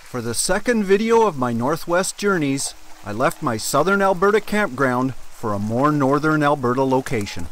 For the second video of my Northwest journeys, I left my southern Alberta campground for a more northern Alberta location.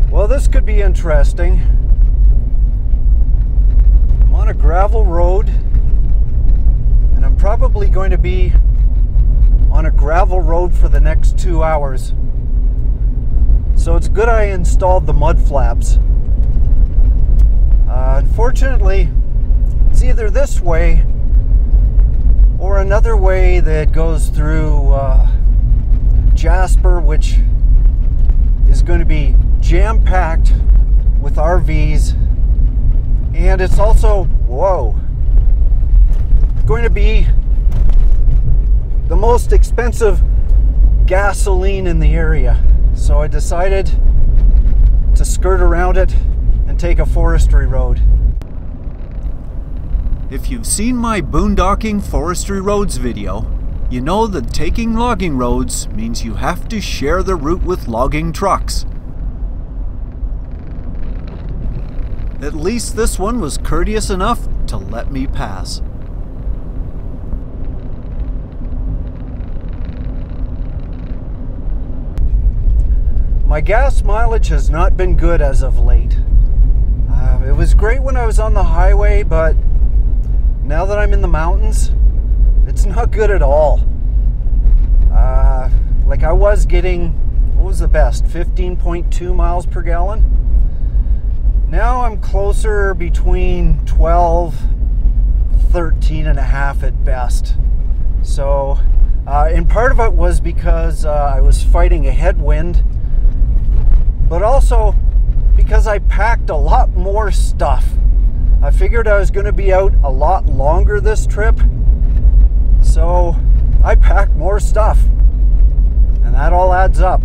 Well, this could be interesting. I'm on a gravel road, and I'm probably going to be on a gravel road for the next 2 hours. So it's good I installed the mud flaps. Unfortunately, it's either this way or another way that goes through Jasper, which is going to be jam-packed with RVs, and it's also, going to be the most expensive gasoline in the area. So I decided to skirt around it and take a forestry road. If you've seen my boondocking forestry roads video, you know that taking logging roads means you have to share the route with logging trucks. At least this one was courteous enough to let me pass. My gas mileage has not been good as of late. It was great when I was on the highway, but now that I'm in the mountains, it's not good at all. Like I was getting, what was the best, 15.2 miles per gallon? Now I'm closer between 12, 13 and a half at best. So, and part of it was because I was fighting a headwind, but also because I packed a lot more stuff. I figured I was going to be out a lot longer this trip, so I packed more stuff, and that all adds up.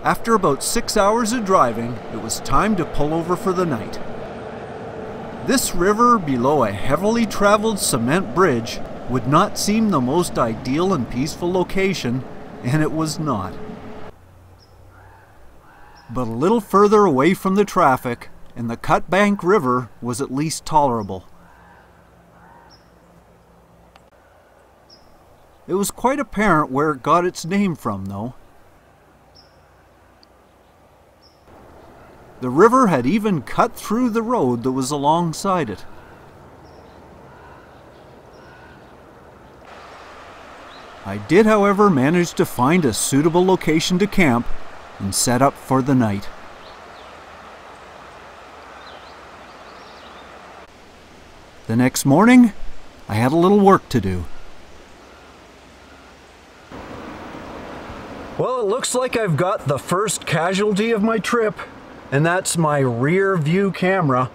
After about 6 hours of driving, it was time to pull over for the night. This river below a heavily traveled cement bridge would not seem the most ideal and peaceful location, and it was not. But a little further away from the traffic, and the Cutbank River was at least tolerable. It was quite apparent where it got its name from, though. The river had even cut through the road that was alongside it. I did, however, manage to find a suitable location to camp and set up for the night. The next morning, I had a little work to do. Well, it looks like I've got the first casualty of my trip, and that's my rear view camera.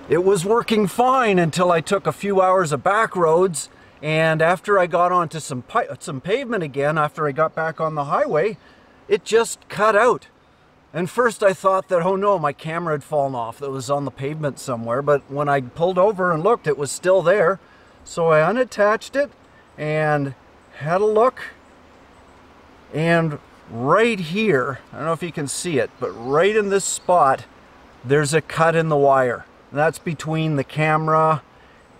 It was working fine until I took a few hours of back roads, and after I got onto some pavement again, after I got back on the highway, it just cut out. And first I thought that, oh no, my camera had fallen off. That was on the pavement somewhere. But when I pulled over and looked, it was still there. So I unattached it and had a look. And right here, I don't know if you can see it, but right in this spot, there's a cut in the wire. And that's between the camera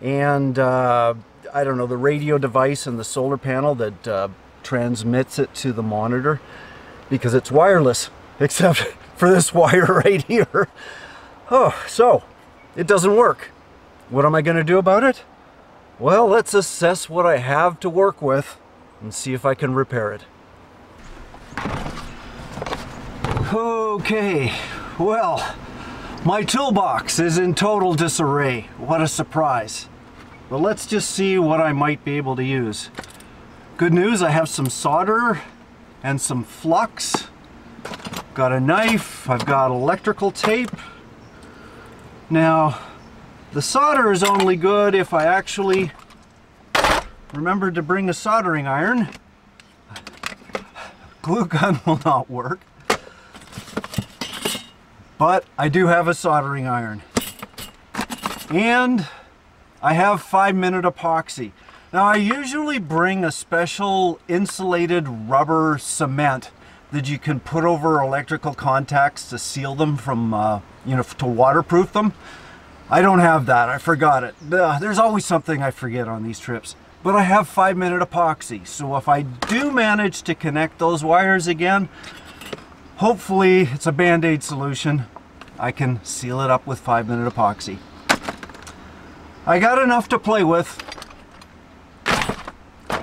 and, I don't know, the radio device and the solar panel that transmits it to the monitor. Because it's wireless, except for this wire right here. Oh, so it doesn't work. What am I going to do about it? Well, let's assess what I have to work with and see if I can repair it. Okay, well, my toolbox is in total disarray. What a surprise. But let's just see what I might be able to use. Good news, I have some solder and some flux. Got a knife, I've got electrical tape. Now, the solder is only good if I actually remember to bring a soldering iron. Glue gun will not work. But I do have a soldering iron. And I have 5-minute epoxy. Now I usually bring a special insulated rubber cement that you can put over electrical contacts to seal them from, you know, to waterproof them. I don't have that. I forgot it. There's always something I forget on these trips. But I have 5-minute epoxy, so if I do manage to connect those wires again, hopefully it's a Band-Aid solution. I can seal it up with 5-minute epoxy. I got enough to play with.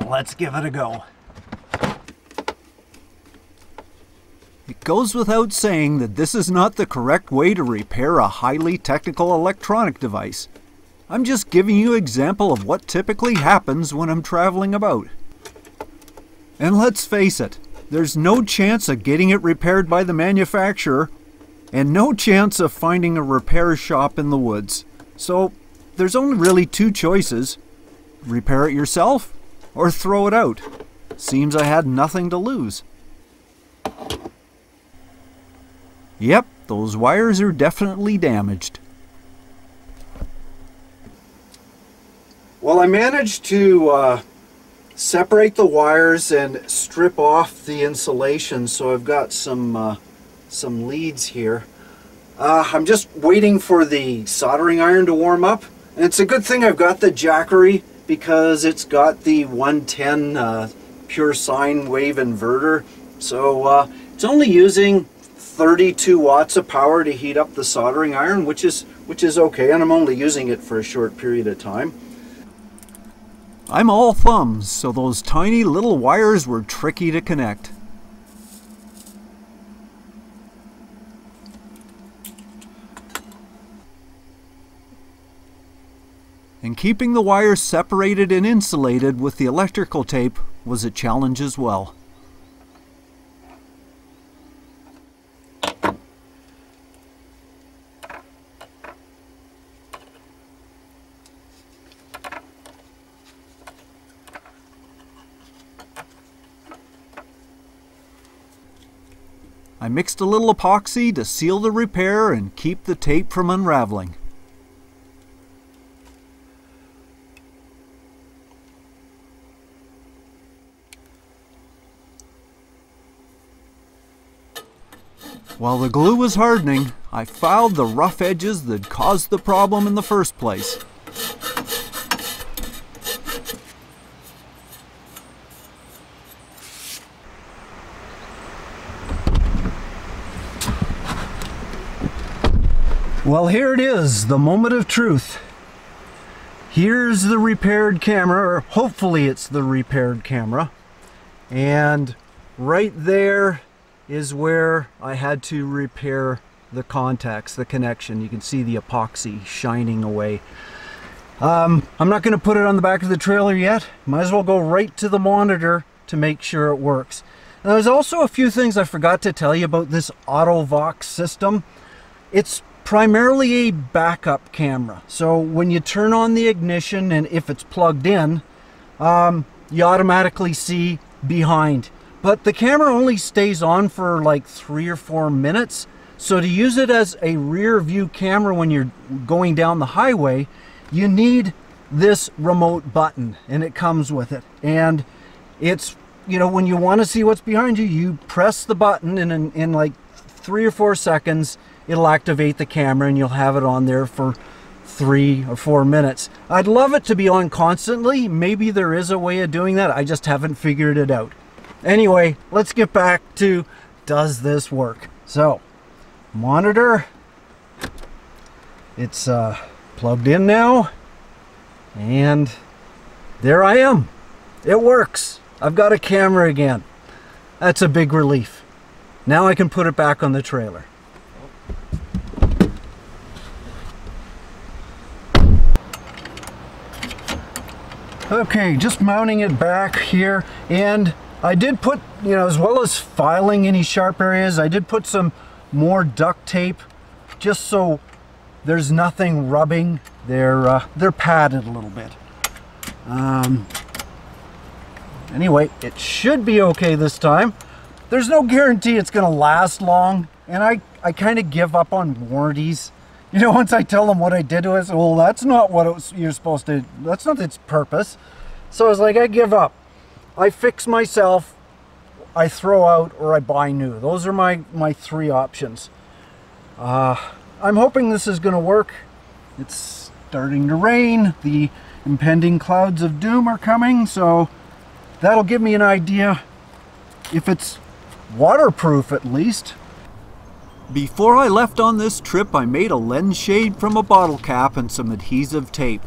Let's give it a go. It goes without saying that this is not the correct way to repair a highly technical electronic device. I'm just giving you an example of what typically happens when I'm traveling about. And let's face it, there's no chance of getting it repaired by the manufacturer, and no chance of finding a repair shop in the woods. So there's only really two choices: repair it yourself or throw it out. Seems I had nothing to lose. Yep, those wires are definitely damaged. Well, I managed to separate the wires and strip off the insulation, so I've got some leads here. I'm just waiting for the soldering iron to warm up, and it's a good thing I've got the Jackery because it's got the 110 pure sine wave inverter, so it's only using 32 watts of power to heat up the soldering iron, which is okay, and I'm only using it for a short period of time. I'm all thumbs, so those tiny little wires were tricky to connect. And keeping the wires separated and insulated with the electrical tape was a challenge as well. I mixed a little epoxy to seal the repair and keep the tape from unraveling. While the glue was hardening, I filed the rough edges that caused the problem in the first place. Well, here it is, the moment of truth. Here's the repaired camera, or hopefully it's the repaired camera. And right there is where I had to repair the contacts, the connection. You can see the epoxy shining away. I'm not going to put it on the back of the trailer yet. Might as well go right to the monitor to make sure it works. And there's also a few things I forgot to tell you about this Auto-Vox system. It's primarily a backup camera. So when you turn on the ignition and if it's plugged in, you automatically see behind. But the camera only stays on for like 3 or 4 minutes. So to use it as a rear view camera when you're going down the highway, you need this remote button, and it comes with it. And it's, you know, when you want to see what's behind you, you press the button, and in like 3 or 4 seconds, it'll activate the camera and you'll have it on there for 3 or 4 minutes. I'd love it to be on constantly. Maybe there is a way of doing that. I just haven't figured it out. Anyway, let's get back to, does this work? So, monitor, it's plugged in now, and there I am. It works. I've got a camera again. That's a big relief. Now I can put it back on the trailer. Okay, just mounting it back here, and I did put, you know, as well as filing any sharp areas, I did put some more duct tape just so there's nothing rubbing. They're padded a little bit. Anyway, it should be okay this time. There's no guarantee it's gonna last long, and I kind of give up on warranties. You know, once I tell them what I did to it, well, that's not what you're supposed to, that's not its purpose. So I was like, I give up. I fix myself I throw out or I buy new. Those are my three options. I'm hoping this is going to work. It's starting to rain. The impending clouds of doom are coming, so that'll give me an idea if it's waterproof at least. Before I left on this trip, I made a lens shade from a bottle cap and some adhesive tape.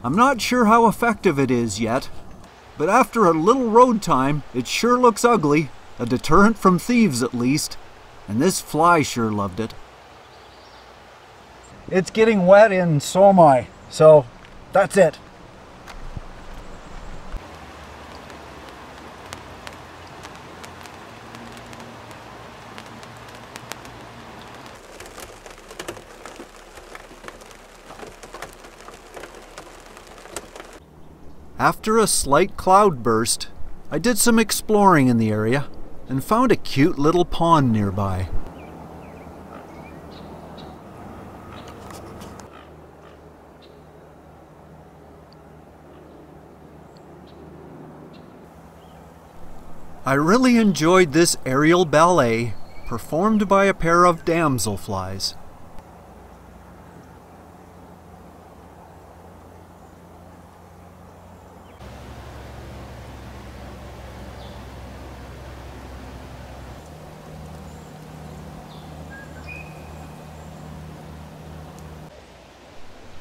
I'm not sure how effective it is yet, but after a little road time, it sure looks ugly, a deterrent from thieves at least, and this fly sure loved it. It's getting wet and so am I, so that's it. After a slight cloud burst, I did some exploring in the area and found a cute little pond nearby. I really enjoyed this aerial ballet performed by a pair of damselflies.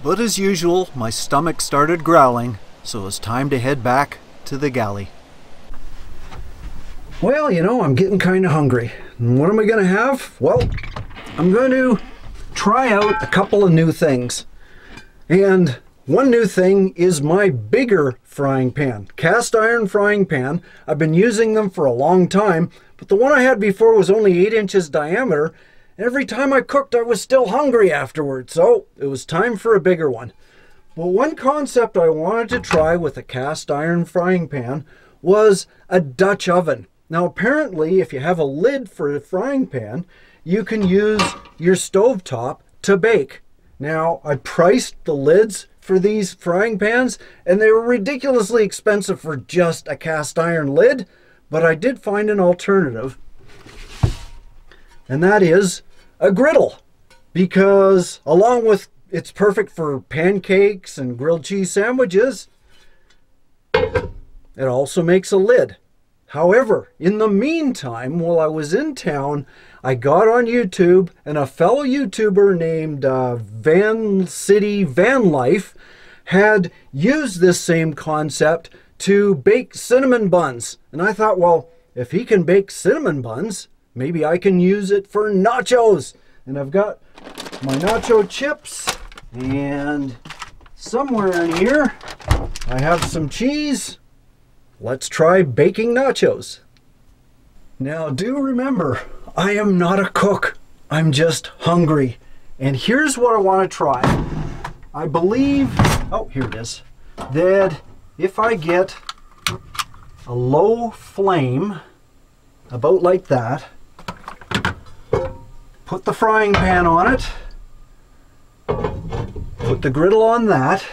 But as usual, my stomach started growling, so it was time to head back to the galley. Well, you know, I'm getting kind of hungry. And what am I going to have? Well, I'm going to try out a couple of new things. And one new thing is my bigger frying pan, cast iron frying pan. I've been using them for a long time, but the one I had before was only 8 inches diameter. Every time I cooked, I was still hungry afterwards, so it was time for a bigger one. But one concept I wanted to try with a cast iron frying pan was a Dutch oven. Now apparently, if you have a lid for a frying pan, you can use your stovetop to bake. Now, I priced the lids for these frying pans, and they were ridiculously expensive for just a cast iron lid, but I did find an alternative. And that is a griddle, because along with it's perfect for pancakes and grilled cheese sandwiches, it also makes a lid. However, in the meantime, while I was in town, I got on YouTube, and a fellow YouTuber named Van City Van Life had used this same concept to bake cinnamon buns. And I thought, well, if he can bake cinnamon buns, maybe I can use it for nachos. And I've got my nacho chips, and somewhere in here I have some cheese. Let's try baking nachos. Now do remember, I am not a cook. I'm just hungry. And here's what I want to try. I believe, oh, here it is, that if I get a low flame, about like that, put the frying pan on it, put the griddle on that,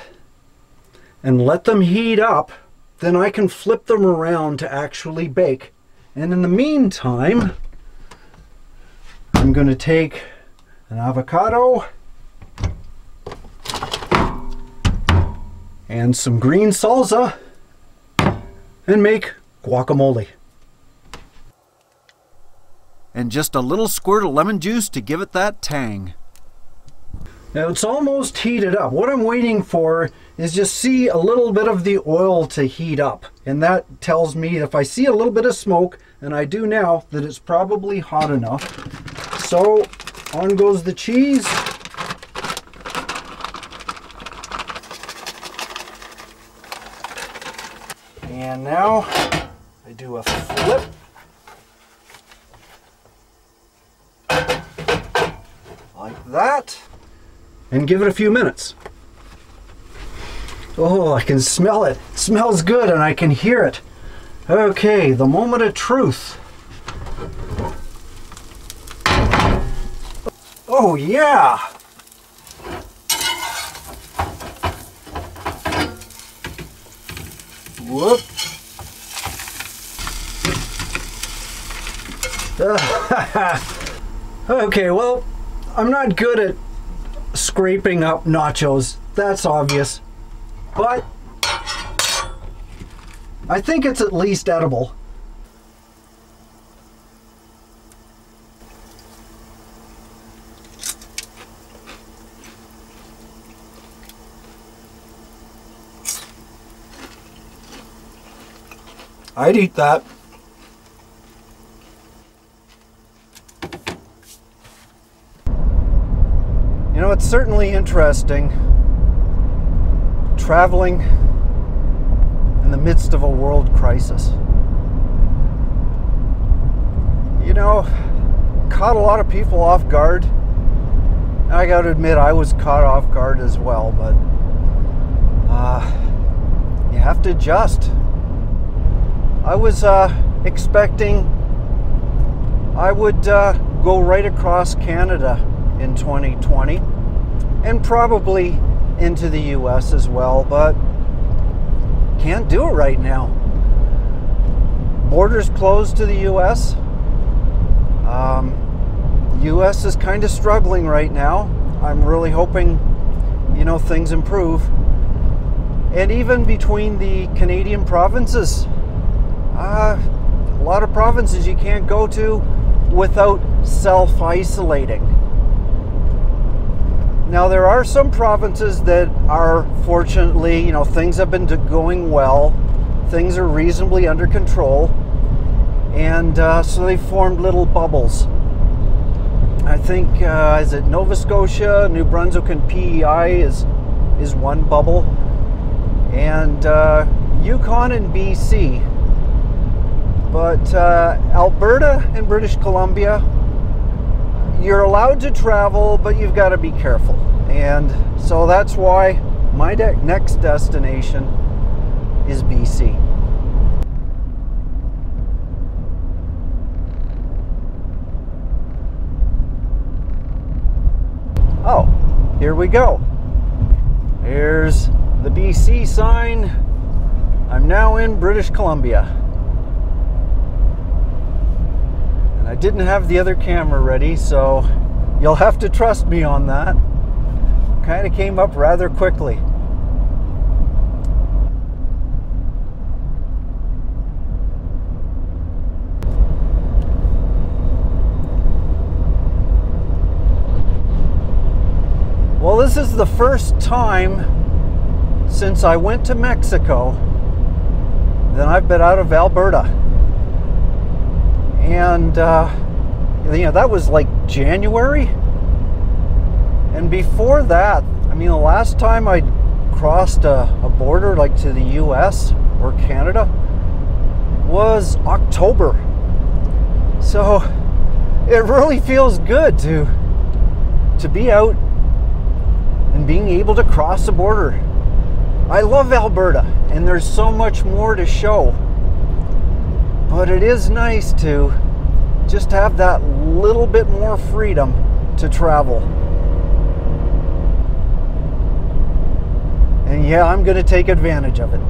and let them heat up, then I can flip them around to actually bake. And in the meantime, I'm going to take an avocado and some green salsa and make guacamole. And just a little squirt of lemon juice to give it that tang. Now it's almost heated up. What I'm waiting for is just see a little bit of the oil to heat up. And that tells me if I see a little bit of smoke, and I do now, that it's probably hot enough. So on goes the cheese. And now I do a flip. Like that. And give it a few minutes. Oh, I can smell it. It smells good and I can hear it. Okay, the moment of truth. Oh yeah! Whoop. Okay, well, I'm not good at scraping up nachos. That's obvious. But I think it's at least edible. I'd eat that. You know, it's certainly interesting traveling in the midst of a world crisis. You know, caught a lot of people off guard. I gotta admit, I was caught off guard as well, but you have to adjust. I was expecting I would go right across Canada in 2020 and probably into the US as well, but can't do it right now. Borders closed to the US. US is kind of struggling right now. I'm really hoping, you know, things improve. And even between the Canadian provinces, a lot of provinces you can't go to without self-isolating. Now, there are some provinces that are, fortunately, you know, things have been going well. Things are reasonably under control. And so they formed little bubbles. I think, is it Nova Scotia, New Brunswick, and PEI is one bubble. And Yukon and BC. But Alberta and British Columbia, you're allowed to travel, but you've got to be careful. And so that's why my next destination is BC. Oh, here we go. Here's the BC sign. I'm now in British Columbia. I didn't have the other camera ready, so you'll have to trust me on that. Kind of came up rather quickly. Well, this is the first time since I went to Mexico that I've been out of Alberta. And, you know, that was like January. And before that, I mean, the last time I crossed a border, like to the US or Canada, was October. So it really feels good to be out and being able to cross the border. I love Alberta, and there's so much more to show. But it is nice to just have that little bit more freedom to travel. And yeah, I'm going to take advantage of it.